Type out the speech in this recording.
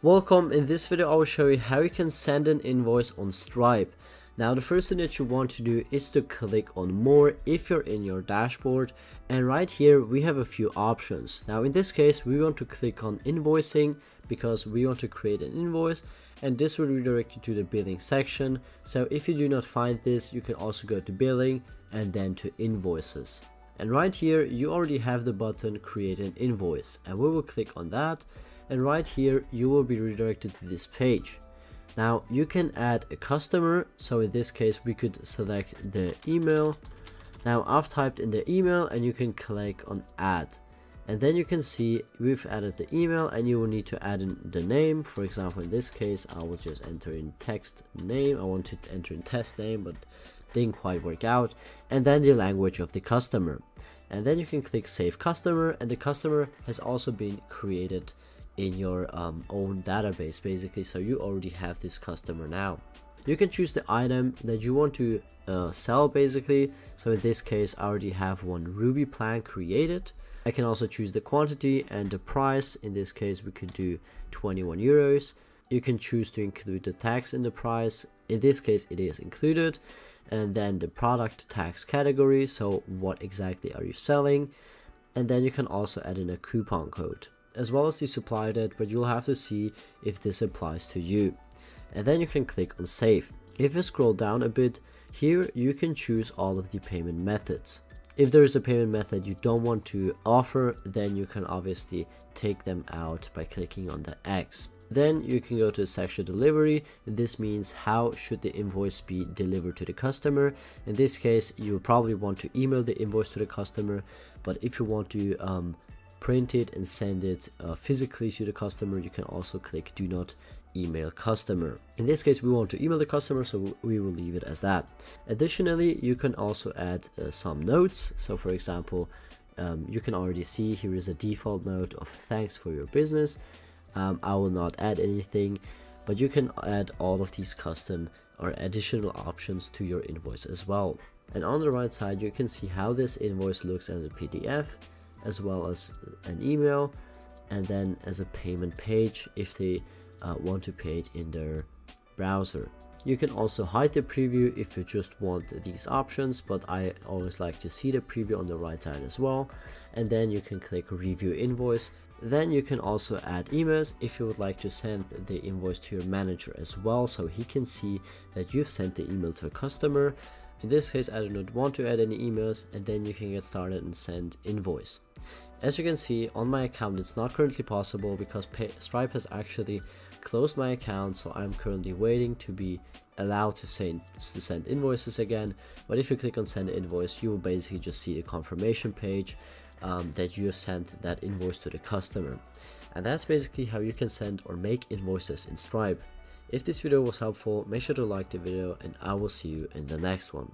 Welcome. In this video I will show you how you can send an invoice on Stripe. Now the first thing that you want to do is to click on more if you're in your dashboard, and right here we have a few options. Now in this case we want to click on invoicing because we want to create an invoice, and this will redirect you to the billing section. So if you do not find this, you can also go to billing and then to invoices. And right here you already have the button create an invoice, and we will click on that. And right here you will be redirected to this page. Now you can add a customer, so in this case we could select the email. Now I've typed in the email and you can click on add, and then you can see we've added the email, and you will need to add in the name. For example, in this case I will just enter in text name. I wanted to enter in test name but didn't quite work out, and then the language of the customer, and then you can click save customer, and the customer has also been created in your own database basically, so you already have this customer. Now you can choose the item that you want to sell basically. So in this case I already have one Ruby plan created. I can also choose the quantity and the price. In this case we could do 21 euros. You can choose to include the tax in the price. In this case it is included, and then the product tax category, so what exactly are you selling, and then you can also add in a coupon code as well as the supplier date, but you'll have to see if this applies to you. And then you can click on save. If you scroll down a bit, here you can choose all of the payment methods. If there is a payment method you don't want to offer, then you can obviously take them out by clicking on the X. Then you can go to section delivery. This means how should the invoice be delivered to the customer. In this case you probably want to email the invoice to the customer, but if you want to print it and send it physically to the customer, you can also click do not email customer. In this case we want to email the customer, so we will leave it as that. Additionally, you can also add some notes. So for example, you can already see here is a default note of thanks for your business. I will not add anything, but you can add all of these custom or additional options to your invoice as well. And on the right side you can see how this invoice looks as a PDF, as well as an email, and then as a payment page if they want to pay it in their browser. You can also hide the preview if you just want these options, but I always like to see the preview on the right side as well. And then you can click review invoice. Then you can also add emails if you would like to send the invoice to your manager as well, so he can see that you've sent the email to a customer. In this case I do not want to add any emails, and then you can get started and send invoice. As you can see on my account it's not currently possible because Stripe has actually closed my account, so I'm currently waiting to be allowed to send invoices again. But if you click on send invoice, you will basically just see the confirmation page that you have sent that invoice to the customer. And that's basically how you can send or make invoices in Stripe. If this video was helpful, make sure to like the video, and I will see you in the next one.